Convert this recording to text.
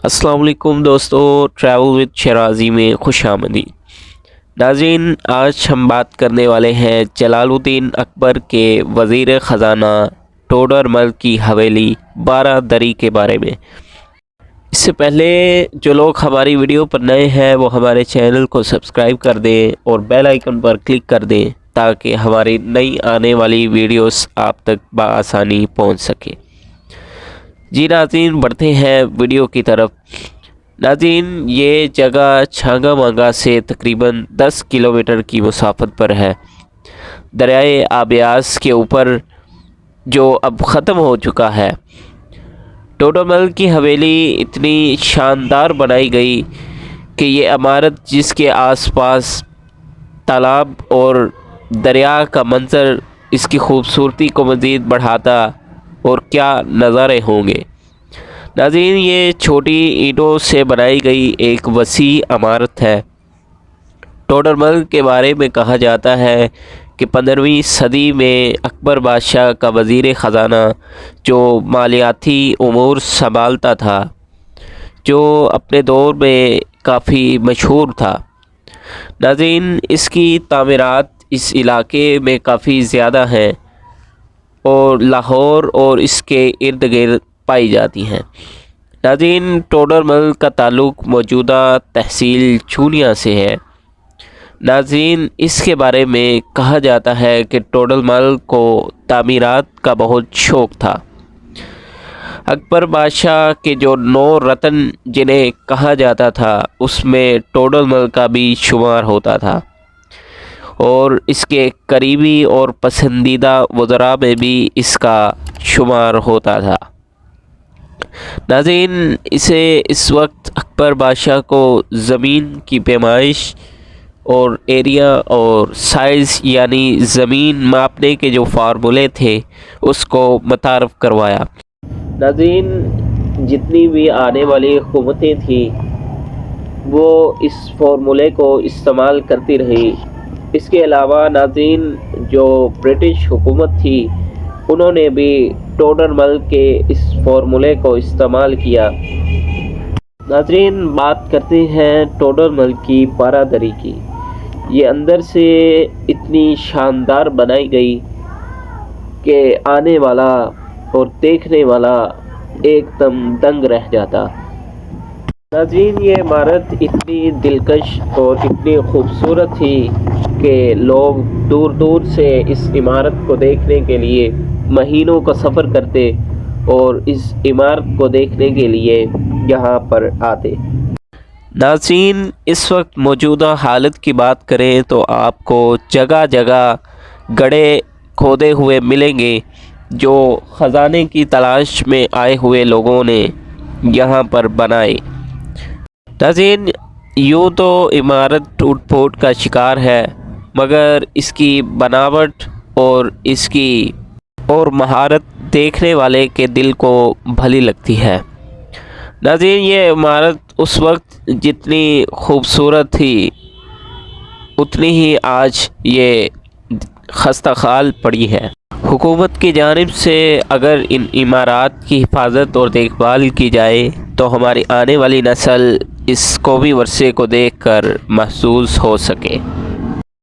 السلام علیکم دوستو، ٹریول وتھ شرازی میں خوش آمدید۔ ناظرین، آج ہم بات کرنے والے ہیں جلال الدین اکبر کے وزیر خزانہ ٹوڈر مل کی حویلی بارہ دری کے بارے میں۔ اس سے پہلے جو لوگ ہماری ویڈیو پر نئے ہیں وہ ہمارے چینل کو سبسکرائب کر دیں اور بیل آئیکن پر کلک کر دیں تاکہ ہماری نئی آنے والی ویڈیوز آپ تک بآسانی پہنچ سکے۔ جی ناظرین، بڑھتے ہیں ویڈیو کی طرف۔ ناظرین، یہ جگہ چھانگا مانگا سے تقریباً 10 کلومیٹر کی مسافت پر ہے، دریائے آبیاس کے اوپر، جو اب ختم ہو چکا ہے۔ ٹوڈر مل کی حویلی اتنی شاندار بنائی گئی کہ یہ عمارت، جس کے آس پاس تالاب اور دریا کا منظر اس کی خوبصورتی کو مزید بڑھاتا، اور کیا نظارے ہوں گے۔ ناظرین، یہ چھوٹی اینٹوں سے بنائی گئی ایک وسیع عمارت ہے۔ ٹوڈر مل کے بارے میں کہا جاتا ہے کہ 15ویں صدی میں اکبر بادشاہ کا وزیر خزانہ جو مالیاتی امور سنبھالتا تھا، جو اپنے دور میں کافی مشہور تھا۔ ناظرین، اس کی تعمیرات اس علاقے میں کافی زیادہ ہیں اور لاہور اور اس کے ارد گرد پائی جاتی ہیں۔ ناظرین، ٹوڈر مل کا تعلق موجودہ تحصیل چونیا سے ہے۔ ناظرین، اس کے بارے میں کہا جاتا ہے کہ ٹوڈر مل کو تعمیرات کا بہت شوق تھا۔ اکبر بادشاہ کے جو 9 رتن جنہیں کہا جاتا تھا، اس میں ٹوڈر مل کا بھی شمار ہوتا تھا، اور اس کے قریبی اور پسندیدہ وزراء میں بھی اس کا شمار ہوتا تھا۔ ناظرین، اس وقت اکبر بادشاہ کو زمین کی پیمائش اور ایریا اور سائز، یعنی زمین ماپنے کے جو فارمولے تھے، اس کو متعارف کروایا۔ ناظرین، جتنی بھی آنے والی حکومتیں تھیں وہ اس فارمولے کو استعمال کرتی رہی۔ اس کے علاوہ ناظرین، جو برٹش حکومت تھی انہوں نے بھی ٹوڈر مل کے اس فارمولے کو استعمال کیا۔ ناظرین، بات کرتے ہیں ٹوڈر مل کی بارہ دری کی۔ یہ اندر سے اتنی شاندار بنائی گئی کہ آنے والا اور دیکھنے والا ایک دم دنگ رہ جاتا۔ ناظرین، یہ عمارت اتنی دلکش اور اتنی خوبصورت تھی کہ لوگ دور دور سے اس عمارت کو دیکھنے کے لیے مہینوں کا سفر کرتے اور اس عمارت کو دیکھنے کے لیے یہاں پر آتے۔ ناظرین، اس وقت موجودہ حالت کی بات کریں تو آپ کو جگہ جگہ گڑھے کھودے ہوئے ملیں گے جو خزانے کی تلاش میں آئے ہوئے لوگوں نے یہاں پر بنائے۔ ناظرین، یوں تو عمارت ٹوٹ پھوٹ کا شکار ہے، مگر اس کی بناوٹ اور اس کی مہارت دیکھنے والے کے دل کو بھلی لگتی ہے۔ ناظرین، یہ عمارت اس وقت جتنی خوبصورت تھی اتنی ہی آج یہ خستہ حال پڑی ہے۔ حکومت کی جانب سے اگر ان عمارات کی حفاظت اور دیکھ بھال کی جائے تو ہماری آنے والی نسل اس قومی ورثے کو دیکھ کر محظوظ ہو سکے۔